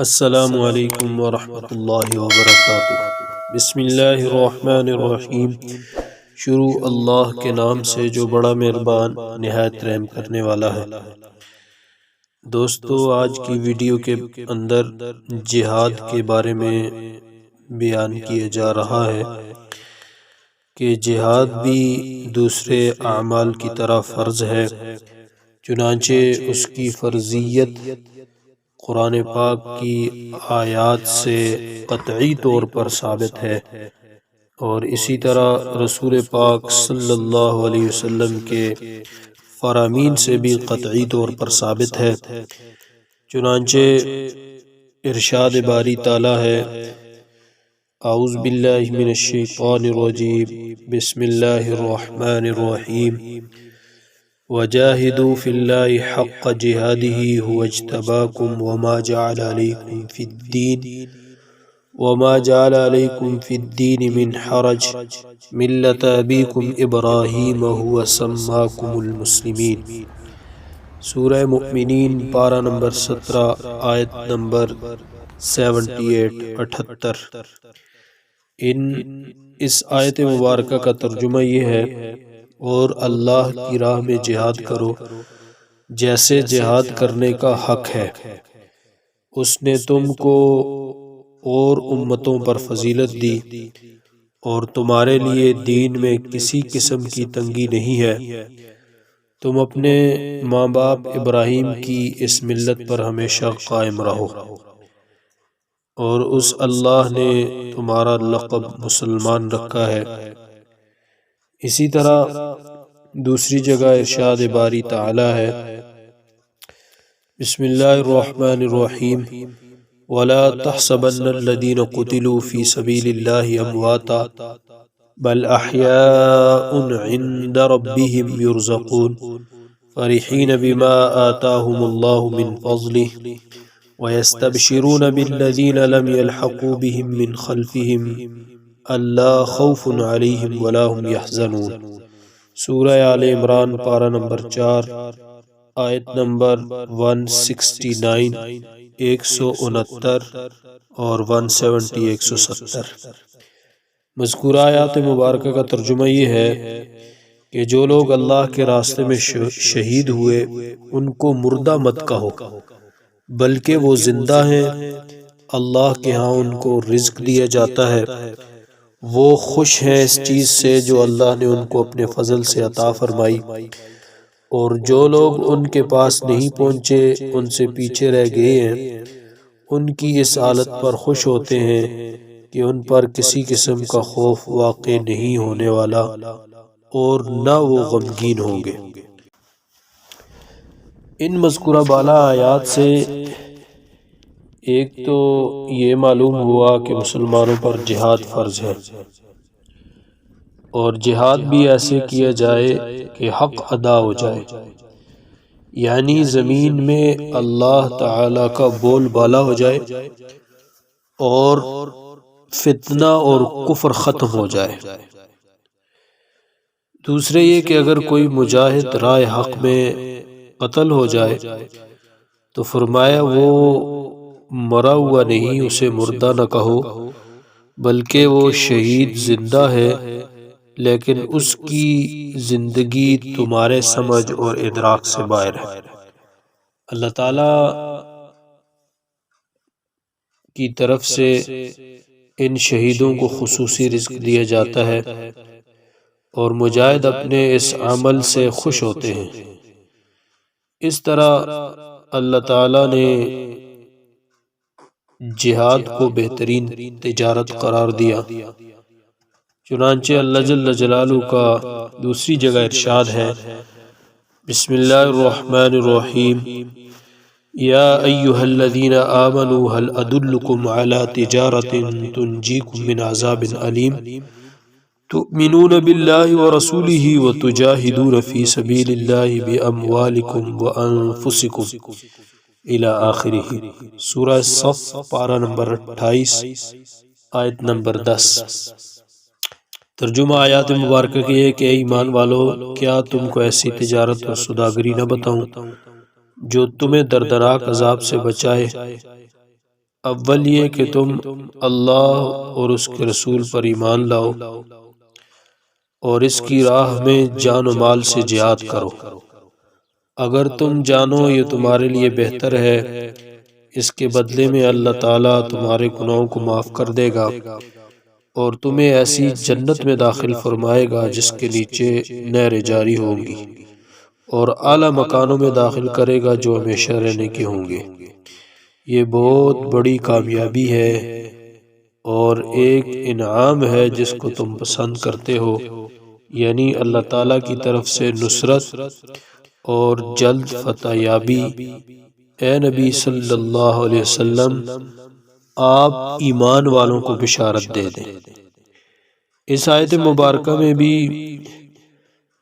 السلام علیکم ورحمۃ اللہ وبرکاتہ۔ بسم اللہ الرحمن الرحیم۔ شروع اللہ کے نام سے جو بڑا مہربان نہایت رحم کرنے والا ہے۔ دوستو، آج کی ویڈیو کے اندر جہاد کے بارے میں بیان کیا جا رہا ہے کہ جہاد بھی دوسرے اعمال کی طرح فرض ہے، چنانچہ اس کی فرضیت قرآن پاک کی آیات سے قطعی طور پر ثابت ہے، اور اسی طرح رسول پاک صلی اللہ علیہ وسلم کے فرامین سے بھی قطعی طور پر ثابت ہے۔ چنانچہ ارشاد باری تعالی ہے، اعوذ باللہ من الشیطان الرجیم، بسم اللہ الرحمن الرحیم، وجاہدوا فی اللہ حق جہادہ هو اجتباکم وما جعل علیکم فی الدین من حرج ملۃ ابیکم ابراہیم هو سماکم المسلمین۔ سورہ مؤمنین پارہ نمبر 17 آیت نمبر 78۔ اس آیت مبارکہ کا ترجمہ یہ ہے، اور اللہ کی راہ میں جہاد کرو جیسے جہاد کرنے کا حق ہے۔ اس نے تم کو اور امتوں پر فضیلت دی، اور تمہارے لیے دین میں کسی قسم کی تنگی نہیں ہے۔ تم اپنے ماں باپ ابراہیم کی اس ملت پر ہمیشہ قائم رہو، اور اس اللہ نے تمہارا لقب مسلمان رکھا ہے۔ اسی طرح دوسری جگہ ارشاد باری تعالی ہے، بسم اللہ الرحمن الرحیم، وَلَا تَحْسَبَنَّ الَّذِينَ قُتِلُوا فِي سَبِيلِ اللَّهِ أَمْوَاتًا بَلْ أَحْيَاءٌ عِندَ رَبِّهِمْ يُرْزَقُونَ فَرِحِينَ بِمَا آتَاهُمُ اللَّهُ مِنْ فَضْلِهِ وَيَسْتَبْشِرُونَ بِالَّذِينَ لَمْ يَلْحَقُوا بِهِمْ مِنْ خَلْفِهِمْ أَلَّا خَوْفٌ عَلَيْهِمْ وَلَا هُمْ يَحْزَنُونَ۔ سورہ آل عمران پارہ نمبر 4 آیت نمبر 169، 169 اور 170 170۔ مذکورہ آیات مبارکہ کا ترجمہ یہ ہے کہ جو لوگ اللہ کے راستے میں شہید ہوئے ان کو مردہ مت کہو، بلکہ وہ زندہ ہیں۔ اللہ کے ہاں ان کو رزق دیا جاتا ہے، وہ خوش ہیں اس چیز سے جو اللہ نے ان کو اپنے فضل سے عطا فرمائی، اور جو لوگ ان کے پاس نہیں پہنچے، ان سے پیچھے رہ گئے ہیں، ان کی اس حالت پر خوش ہوتے ہیں کہ ان پر کسی قسم کا خوف واقع نہیں ہونے والا، اور نہ وہ غمگین ہوں گے۔ ان مذکورہ بالا آیات سے ایک تو یہ معلوم ہوا کہ مسلمانوں پر جہاد فرض ہے، اور جہاد بھی ایسے کیا جائے کہ حق ادا ہو جائے، یعنی زمین میں اللہ تعالی کا بول بالا ہو جائے اور فتنہ اور کفر ختم ہو جائے۔ دوسرے یہ کہ اگر کوئی مجاہد راہ حق میں قتل ہو جائے تو فرمایا وہ مرا ہوا نہیں، اسے مردہ نہ کہو، بلکہ وہ شہید زندہ ہے، لیکن اس کی زندگی تمہارے سمجھ اور ادراک سے باہر ہے۔ اللہ تعالی کی طرف سے ان شہیدوں کو خصوصی رزق دیا جاتا ہے، اور مجاہد اپنے اس عمل سے خوش ہوتے ہیں۔ اس طرح اللہ تعالی نے جہاد کو بہترین تجارت قرار دیا، چنانچہ اللہ جل جلالہ کا دوسری جگہ ارشاد ہے، بسم اللہ الرحمن الرحیم، یا ایہا الذین آمنوا هل ادلکم علی تجارت تنجیکم من عذاب علیم تؤمنون باللہ ورسولہ وتجاہدون فی سبیل اللہ باموالکم وانفسکم الی آخرہ۔ سورہ صف پارہ نمبر 28 آیت نمبر 10۔ ترجمہ آیات مبارکہ کی ہے کہ اے ایمان والو، کیا تم کو ایسی تجارت اور سوداگری نہ بتاؤں جو تمہیں دردناک عذاب سے بچائے، اول یہ کہ تم اللہ اور اس کے رسول پر ایمان لاؤ اور اس کی راہ میں جان و مال سے جہاد کرو۔ اگر تم جانو یہ تمہارے لیے بہتر ہے، اس کے بدلے میں اللہ تعالیٰ تمہارے گناہوں کو معاف کر دے گا اور تمہیں ایسی جنت میں داخل فرمائے گا جس کے نیچے نہریں جاری ہوں گی، اور اعلیٰ مکانوں میں داخل کرے گا جو ہمیشہ رہنے کے ہوں گے۔ یہ بہت بڑی کامیابی ہے اور ایک انعام ہے جس کو تم پسند کرتے ہو، یعنی اللہ تعالیٰ کی طرف سے نصرت اور جلد فتح یابی۔ اے نبی صلی اللہ علیہ وسلم، آپ ایمان والوں کو بشارت دے دیں۔ اس آیت مبارکہ میں بھی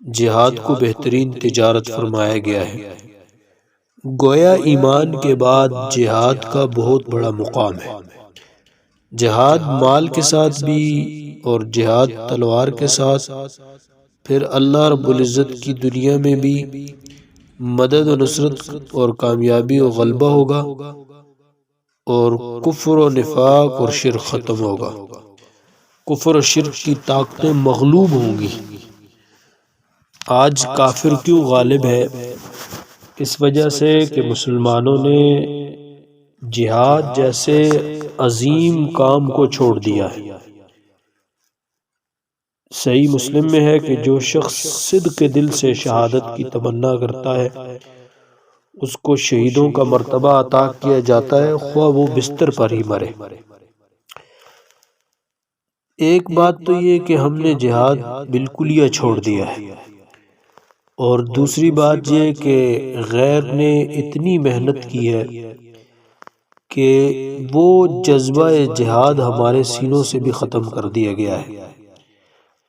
جہاد کو بہترین تجارت فرمایا گیا ہے۔ گویا ایمان کے بعد جہاد کا بہت بڑا مقام ہے۔ جہاد مال کے ساتھ بھی اور جہاد تلوار کے ساتھ، پھر اللہ رب العزت کی دنیا میں بھی مدد و نصرت اور کامیابی و غلبہ ہوگا، اور کفر و نفاق اور شرک ختم ہوگا۔ کفر و شرک کی طاقتیں مغلوب ہوں گی۔ آج کافر کیوں غالب ہے؟ اس وجہ سے کہ مسلمانوں نے جہاد جیسے عظیم کام کو چھوڑ دیا ہے۔ صحیح مسلم میں ہے کہ جو شخص صدق کے دل سے شہادت کی تمنا کرتا ہے اس کو شہیدوں کا مرتبہ عطا کیا جاتا ہے، خواہ وہ بستر پر ہی مرے۔ ایک بات تو یہ کہ ہم نے جہاد بالکل ہی چھوڑ دیا ہے، اور دوسری بات یہ کہ غیر نے اتنی محنت کی ہے کہ وہ جذبہ جہاد ہمارے سینوں سے بھی ختم کر دیا گیا ہے۔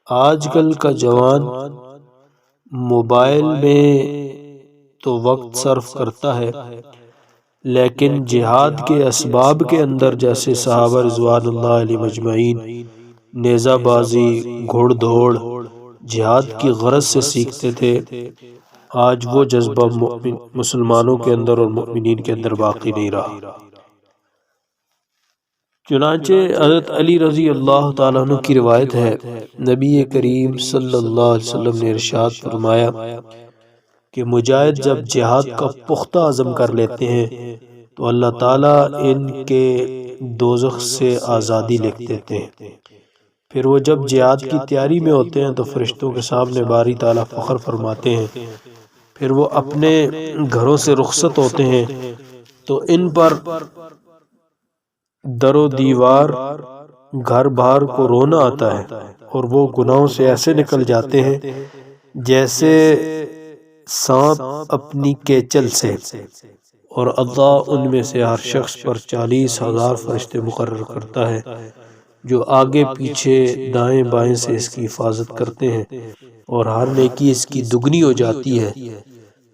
آج کل کا جوان موبائل میں تو وقت صرف کرتا ہے، لیکن جہاد کے اسباب کے اندر جیسے صحابہ رضوان اللہ علیہ مجمعین نیزہ بازی، گھوڑ دوڑ جہاد کی غرض سے سیکھتے تھے، آج وہ جذبہ مسلمانوں کے اندر اور مؤمنین کے اندر باقی نہیں رہا۔ چنانچہ حضرت علی رضی اللہ تعالیٰ عنہ کی روایت ہے، نبی کریم صلی اللہ علیہ وسلم نے ارشاد فرمایا کہ مجاہد جب جہاد کا پختہ عزم کر لیتے ہیں تو اللہ تعالیٰ ان کے دوزخ سے آزادی لکھ دیتے ہیں۔ پھر وہ جب جہاد کی تیاری میں ہوتے ہیں تو فرشتوں کے سامنے باری تعالیٰ فخر فرماتے ہیں۔ پھر وہ اپنے گھروں سے رخصت ہوتے ہیں تو ان پر در و دیوار گھر بار کو رونا آتا ہے، اور وہ گناہوں سے ایسے نکل جاتے ہیں جیسے سانپ اپنی کیچل سے، اور اللہ ان میں سے ہر شخص پر 40,000 فرشتے مقرر کرتا ہے جو آگے پیچھے دائیں بائیں سے اس کی حفاظت کرتے ہیں، اور ہر نیکی اس کی دگنی ہو جاتی ہے،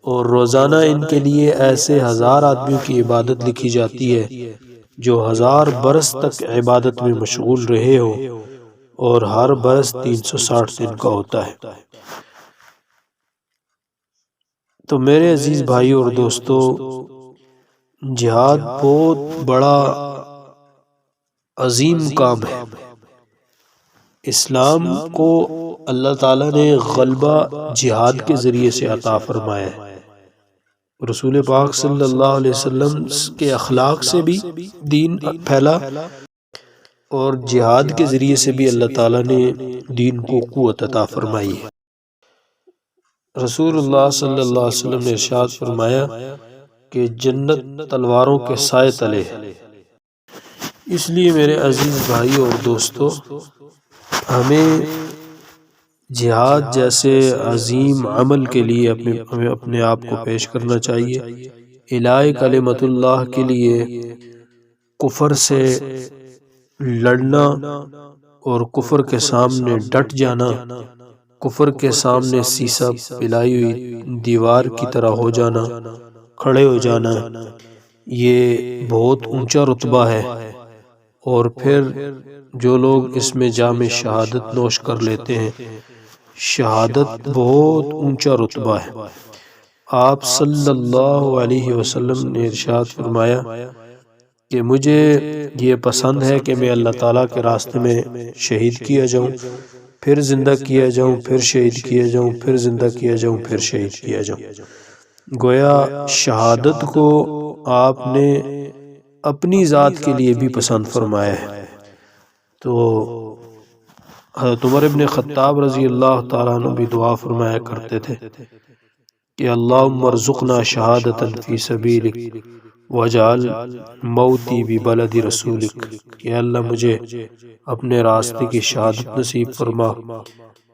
اور روزانہ ان کے لیے ایسے 1000 آدمیوں کی عبادت لکھی جاتی ہے جو 1000 برس تک عبادت میں مشغول رہے ہو، اور ہر برس 360 دن کا ہوتا ہے۔ تو میرے عزیز بھائیو اور دوستو، جہاد بہت بڑا عظیم کام ہے۔ اسلام کو اللہ تعالیٰ نے غلبہ جہاد کے ذریعے سے عطا فرمایا ہے۔ رسول پاک صلی اللہ علیہ وسلم کے اخلاق سے بھی دین پھیلا، اور جہاد کے ذریعے سے بھی اللہ تعالیٰ نے دین کو قوت عطا فرمائی ہے۔ رسول اللہ صلی اللہ علیہ وسلم نے ارشاد فرمایا کہ جنت تلواروں کے سائے تلے ہے۔ اس لیے میرے عزیز بھائیو اور دوستو، ہمیں جہاد جیسے عظیم عمل کے لیے ہمیں اپنے آپ کو پیش کرنا چاہیے۔ الہ کلمت اللہ کے لیے کفر سے لڑنا اور کفر کے سامنے ڈٹ جانا، کفر کے سامنے سیسا پلائی ہوئی دیوار کی طرح ہو جانا، کھڑے ہو جانا، یہ بہت اونچا رتبہ ہے۔ اور پھر جو لوگ اس میں جام شہادت نوش کر لیتے ہیں، شہادت بہت اونچا رتبہ ہے۔ آپ صلی اللہ علیہ وسلم نے ارشاد فرمایا کہ مجھے یہ پسند ہے کہ میں اللہ تعالیٰ کے راستے میں شہید کیا جاؤں، پھر زندہ کیا جاؤں، پھر شہید کیا جاؤں، پھر زندہ کیا جاؤں، پھر شہید کیا جاؤں۔ گویا شہادت کو آپ نے اپنی ذات کے لیے بھی پسند فرمایا ہے۔ تو حضرت عمر ابن خطاب رضی اللہ تعالیٰ عنہ بھی دعا فرمایا کرتے تھے کہ اللہم ارزقنا شہادتا فی سبیلک وجعل موتی ببلد رسولک، کہ اللہ مجھے اپنے راستے کی شہادت نصیب فرما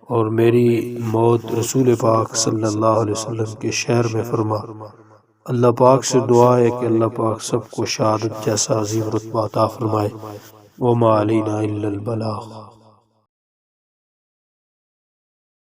اور میری موت رسول پاک صلی اللہ علیہ وسلم کے شہر میں فرما۔ اللہ پاک سے دعا ہے کہ اللہ پاک سب کو شہادت جیسا عظیم رتبہ عطا فرمائے۔ وما علینا الا البلاغ۔